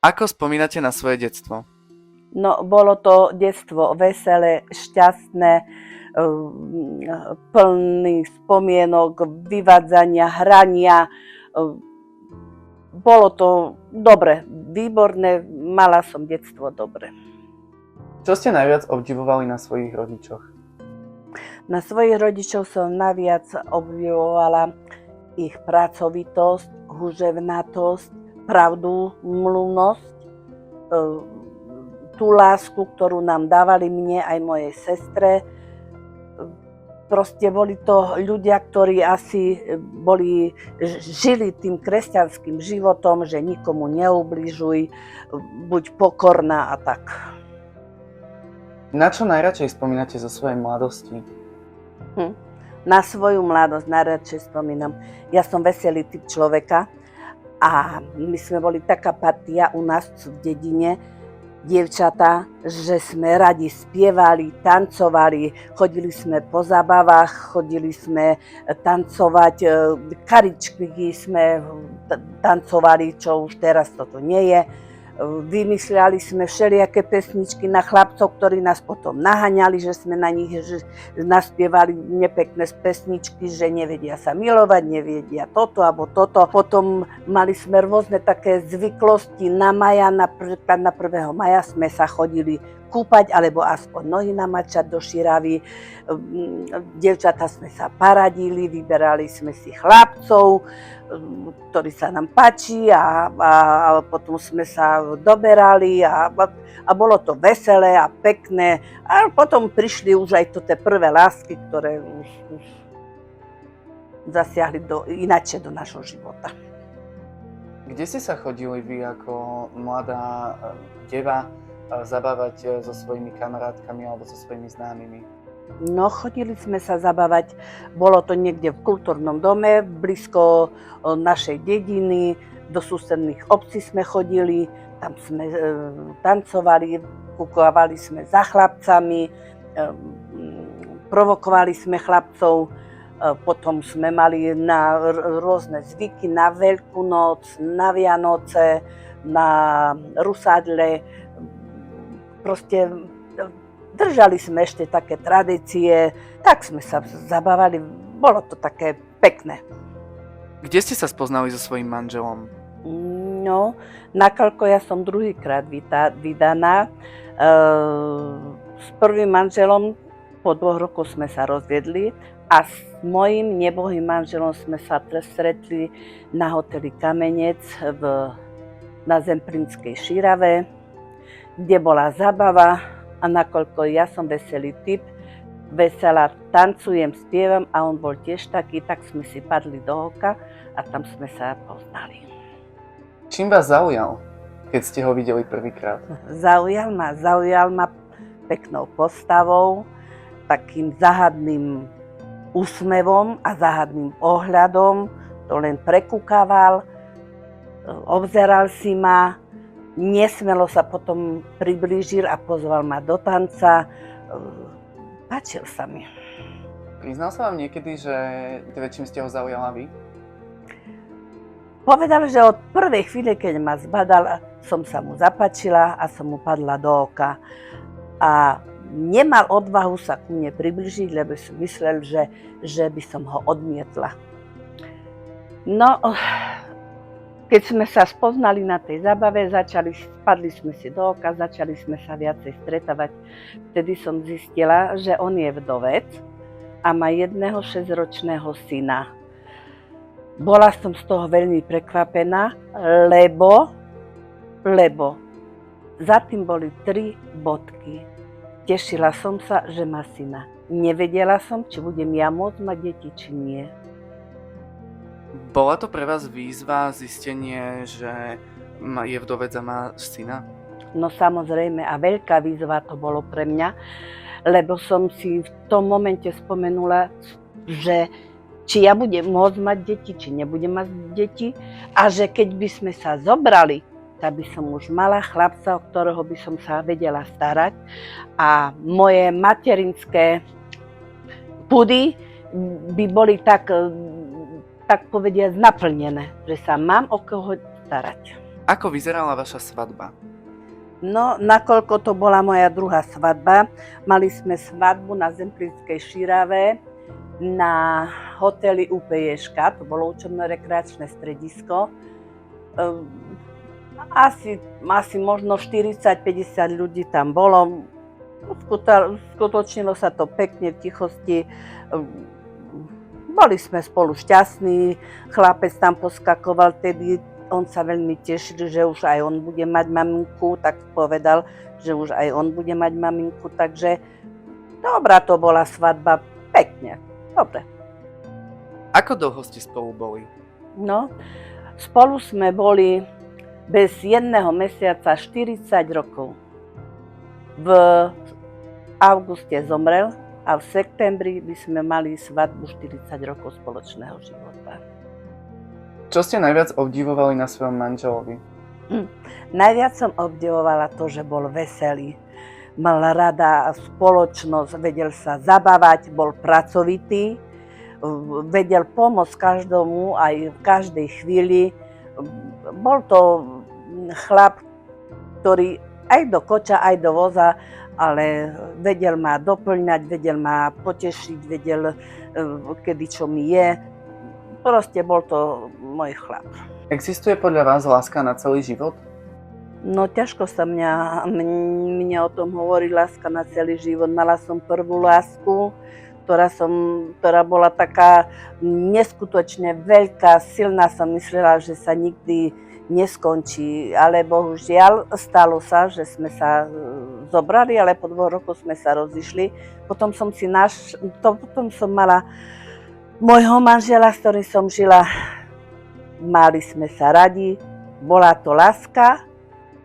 Ako spomínate na svoje detstvo? No, bolo to detstvo veselé, šťastné, plný spomienok, vyvádzania, hrania. Bolo to dobre, výborné, mala som detstvo dobre. Čo ste najviac obdivovali na svojich rodičoch? Na svojich rodičov som najviac obdivovala ich pracovitosť, huževnatosť, pravdu, mluvnosť, tú lásku, ktorú nám dávali mne aj mojej sestre. Proste boli to ľudia, ktorí asi žili tým kresťanským životom, že nikomu neubližuj, buď pokorná a tak. Na čo najradšej spomínate zo svojej mladosti? Na svoju mladosť najradšej spomínam. Ja som veselý typ človeka a my sme boli taká partia u nás v dedine, dievčatá, že sme radi spievali, tancovali, chodili sme po zábavách, chodili sme tancovať, karičky sme tancovali, čo už teraz toto nie je. Vymysľali sme všelijaké pesničky na chlapcov, ktorí nás potom naháňali, že sme na nich naspievali nepekné pesničky, že nevedia sa milovať, nevedia toto alebo toto. Potom mali sme rôzne také zvyklosti na maja, napríklad na 1. maja sme sa chodili kúpať alebo aspoň nohy namačať do širavy. Dievčatá sme sa paradili, vyberali sme si chlapcov, ktorí sa nám páči a potom sme sa doberali a bolo to veselé a pekné. A potom prišli už aj tie prvé lásky, ktoré už zasiahli inačie do našho života. Kde ste sa chodili vy ako mladá deva zabávať so svojimi kamarátkami alebo so svojimi známymi? No, chodili sme sa zabávať, bolo to niekde v kultúrnom dome, blízko našej dediny, do susedných obcí sme chodili, tam sme tancovali, kúkovali sme za chlapcami, provokovali sme chlapcov, potom sme mali na rôzne zvyky, na Veľkú noc, na Vianoce, na Rusádle, proste držali sme ešte také tradície, tak sme sa zabávali, bolo to také pekné. Kde ste sa spoznali so svojím manželom? No, nakoľko ja som druhýkrát vydaná, s prvým manželom po 2 rokoch sme sa rozviedli a s mojím nebohým manželom sme sa stretli na hoteli Kamenec na Zemplínskej Šírave, kde bola zabava. A nakoľko ja som veselý typ, veselá, tancujem, spievam a on bol tiež taký, tak sme si padli do oka a tam sme sa poznali. Čím vás zaujal, keď ste ho videli prvýkrát? Zaujal ma peknou postavou, takým záhadným úsmevom a záhadným ohľadom, to len prekúkaval, obzeral si ma, nesmelo sa potom priblížil a pozval ma do tanca. Páčil sa mi. Priznal sa vám niekedy, že čím ste ho zaujala vy? Povedal, že od prvej chvíle, keď ma zbadal, som sa mu zapáčila a som mu padla do oka. A nemal odvahu sa ku mne priblížiť, lebo som myslel, že by som ho odmietla. No, keď sme sa spoznali na tej zábave, spadli sme si do oka, začali sme sa viacej stretávať. Vtedy som zistila, že on je vdovec a má 6-ročného syna. Bola som z toho veľmi prekvapená, lebo za tým boli 3 bodky. Tešila som sa, že má syna. Nevedela som, či budem ja môcť mať deti, či nie. Bola to pre vás výzva, zistenie, že je vdovec a má syna? No samozrejme, a veľká výzva to bolo pre mňa, lebo som si v tom momente spomenula, že či ja budem môcť mať deti, či nebudem mať deti a že keď by sme sa zobrali, tak by som už mala chlapca, o ktorého by som sa vedela starať a moje materinské pudy by boli tak povediať naplnené, že sa mám o koho starať. Ako vyzerala vaša svadba? No, nakoľko to bola moja druhá svadba, mali sme svadbu na Zemplínskej Širave na hoteli UPJŠka, to bolo učebno-rekreačné stredisko. Asi možno 40-50 ľudí tam bolo. Skutočnilo sa to pekne v tichosti. Boli sme spolu šťastní, chlapec tam poskakoval, tedy on sa veľmi tešil, že už aj on bude mať maminku, tak povedal, že už aj on bude mať maminku, takže dobrá to bola svadba, pekne, dobre. Ako dlho ste spolu boli? No, spolu sme boli bez jedného mesiaca 40 rokov. V auguste zomrel a v septembri by sme mali svadbu 40 rokov spoločného života. Čo ste najviac obdivovali na svojom manželovi? Najviac som obdivovala to, že bol veselý. Mal rada spoločnosť, vedel sa zabávať, bol pracovitý, vedel pomôcť každomu aj v každej chvíli. Bol to chlap, ktorý aj do koča, aj do voza, ale vedel ma doplňať, vedel ma potešiť, vedel, kedy čo mi je. Proste bol to môj chlap. Existuje podľa vás láska na celý život? No ťažko sa mne o tom hovorí láska na celý život. Mala som prvú lásku, ktorá bola taká neskutočne veľká, silná. Som myslela, že sa nikdy neskončí, ale bohužiaľ stalo sa, že sme sa zobrali, ale po 2 rokoch sme sa rozišli. Potom som mala môjho manžela, s ktorým som žila. Mali sme sa radi, bola to láska,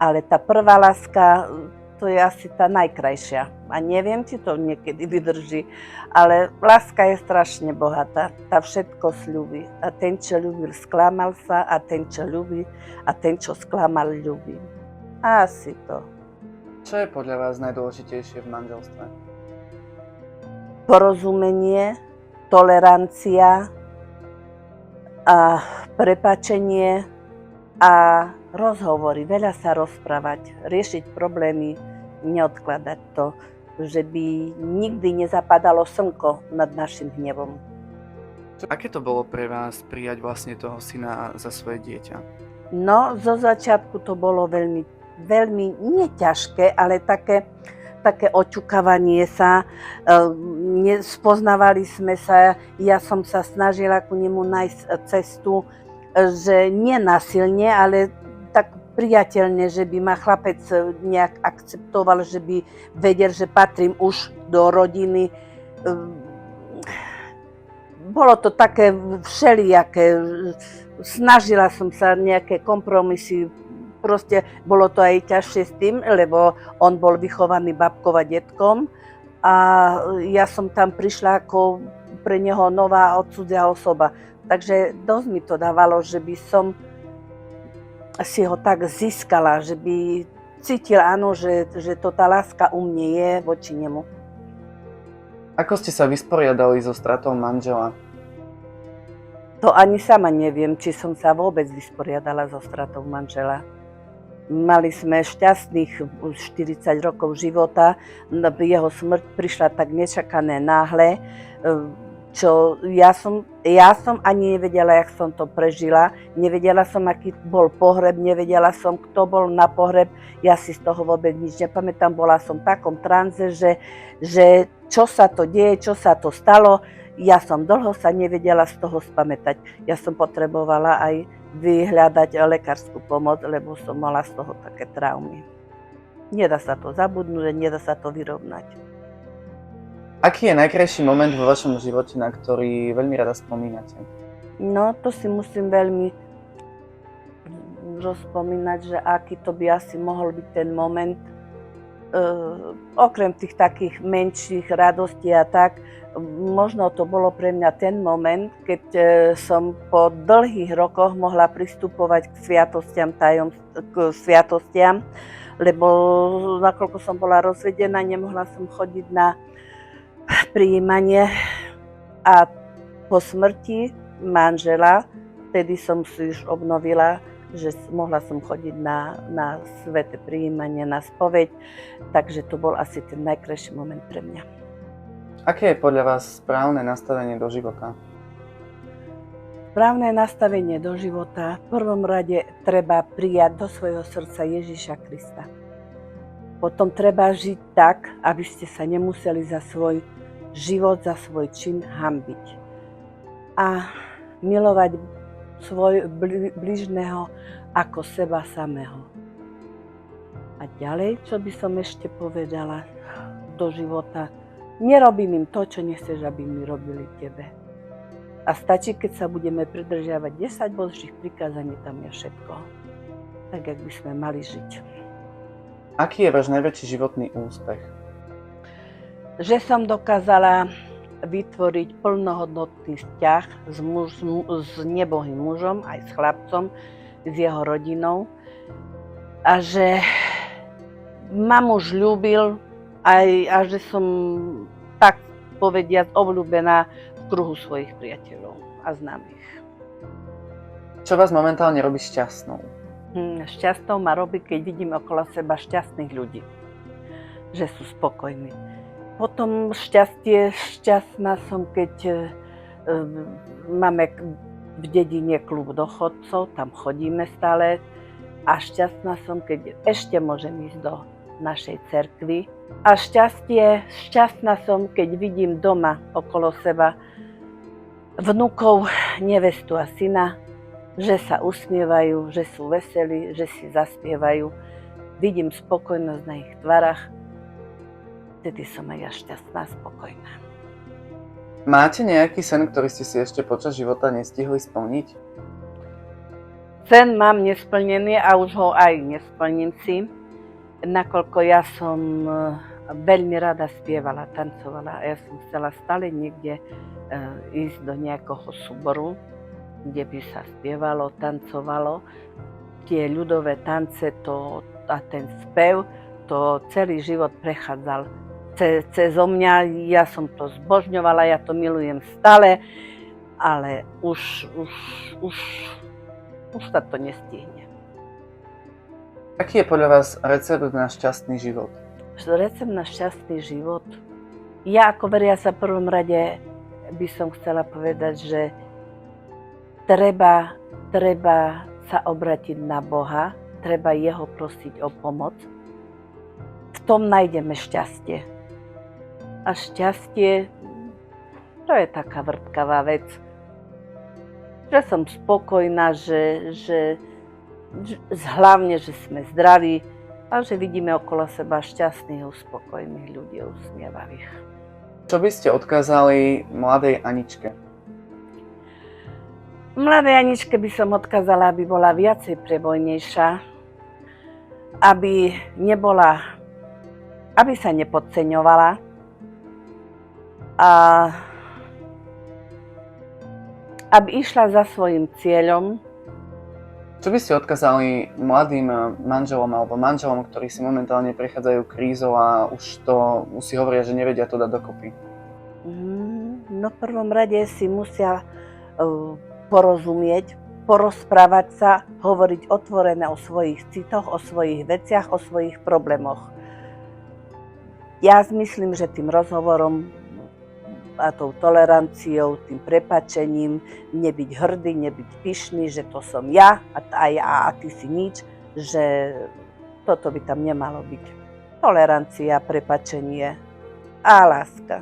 ale tá prvá láska, to je asi tá najkrajšia. A neviem, či to niekedy vydrží, ale láska je strašne bohatá, tá všetko sľubí. A ten, čo ľúbil, sklamal sa, a ten, čo ľúbi, a ten, čo sklamal, ľúbi. Asi to. Čo je podľa vás najdôležitejšie v manželstve? Porozumenie, tolerancia a prepáčenie a rozhovory, veľa sa rozprávať, riešiť problémy, neodkladať to, že by nikdy nezapadalo slnko nad našim hnevom. Aké to bolo pre vás prijať vlastne toho syna za svoje dieťa? No, zo začiatku to bolo veľmi, veľmi neťažké, ale také oťukávanie sa, spoznávali sme sa, ja som sa snažila ku nemu nájsť cestu, že nenásilne, ale tak priateľne, že by ma chlapec nejak akceptoval, že by vedel, že patrím už do rodiny. Bolo to také všelijaké, snažila som sa nejaké kompromisy. Proste bolo to aj ťažšie s tým, lebo on bol vychovaný babkou a detkom a ja som tam prišla ako pre neho nová odcudzia osoba. Takže dosť mi to dávalo, že by som si ho tak získala, že by cítil, áno, že to tá láska u mne je voči nemu. Ako ste sa vysporiadali so stratou manžela? To ani sama neviem, či som sa vôbec vysporiadala so stratou manžela. Mali sme šťastných 40 rokov života, jeho smrť prišla tak nečakané náhle, čo ja som ani nevedela, jak som to prežila. Nevedela som, aký bol pohreb, nevedela som, kto bol na pohreb. Ja si z toho vôbec nič nepamätám. Bola som v takom tranze, že čo sa to deje, čo sa to stalo. Ja som dlho sa nevedela z toho spamätať. Ja som potrebovala aj vyhľadať lekárskú pomoc, lebo som mala z toho také traumy. Nedá sa to zabudnúť, nedá sa to vyrovnať. Aký je najkrajší moment vo vašom živote, na ktorý veľmi rada spomínate? No, to si musím veľmi rozpomínať, že aký to by asi mohol byť ten moment. Okrem tých takých menších radostí a tak, možno to bolo pre mňa ten moment, keď som po dlhých rokoch mohla pristupovať k sviatostiam, lebo nakoľko som bola rozvedená, nemohla som chodiť na prijímanie a po smrti manžela, vtedy som si už obnovila že mohla som chodiť na sväté prijímanie, na spoveď, takže to bol asi ten najkrajší moment pre mňa. Aké je podľa vás správne nastavenie do života? Správne nastavenie do života, v prvom rade treba prijať do svojho srdca Ježiša Krista. Potom treba žiť tak, aby ste sa nemuseli za svoj život, za svoj čin hanbiť. A milovať svoj bližného ako seba samého. A ďalej, čo by som ešte povedala do života, nerobím im to, čo nechceš, aby mi robili tebe. A stačí, keď sa budeme pridržiavať 10 Božích prikázaní, tam je všetko. Tak, jak by sme mali žiť. Aký je váš najväčší životný úspech? Že som dokázala vytvoriť plnohodnotný vzťah s nebohým mužom, aj s chlapcom, s jeho rodinou. A že ma muž ľúbil a že som tak povediac obľúbená v kruhu svojich priateľov a známych. Čo vás momentálne robí šťastnou? Šťastnou ma robí, keď vidím okolo seba šťastných ľudí, že sú spokojní. Potom šťastná som, keď máme v dedine klub dochodcov, tam chodíme stále. A šťastná som, keď ešte môžem ísť do našej cerkvy. A šťastná som, keď vidím doma okolo seba vnukov, nevestu a syna, že sa usmievajú, že sú veselí, že si zaspievajú. Vidím spokojnosť na ich tvarách. Vtedy som aj ja šťastná, spokojná. Máte nejaký sen, ktorý ste si ešte počas života nestihli splniť? Sen mám nesplnený a už ho aj nesplním si, nakoľko ja som veľmi rada spievala, tancovala a ja som chcela stále niekde ísť do nejakého súboru, kde by sa spievalo, tancovalo. Tie ľudové tance a ten spev, to celý život prechádzal cezo mňa, ja som to zbožňovala, ja to milujem stále, ale už sa to nestihne. Aký je podľa vás recept na šťastný život? Recept na šťastný život? Ja ako veriaca v prvom rade by som chcela povedať, že treba sa obrátiť na Boha, treba jeho prosiť o pomoc. V tom nájdeme šťastie. A šťastie, to je taká vrtkavá vec. Že som spokojná, že hlavne, že sme zdraví a že vidíme okolo seba šťastných, spokojných ľudí, usmievavých. Čo by ste odkázali mladej Aničke? Mladej Aničke by som odkázala, aby bola viacej prebojnejšia, aby sa nepodceňovala a aby išla za svojím cieľom. Čo by ste odkázali mladým manželom alebo manželom, ktorí si momentálne prechádzajú krízou a už si hovoria, že nevedia to dať dokopy? No v prvom rade si musia porozumieť, porozprávať sa, hovoriť otvorene o svojich citoch, o svojich veciach, o svojich problémoch. Ja myslím, že tým rozhovorom a tou toleranciou, tým prepáčením, nebyť hrdý, nebyť pyšný, že to som ja a ty si nič, že toto by tam nemalo byť. Tolerancia, prepáčenie a láska.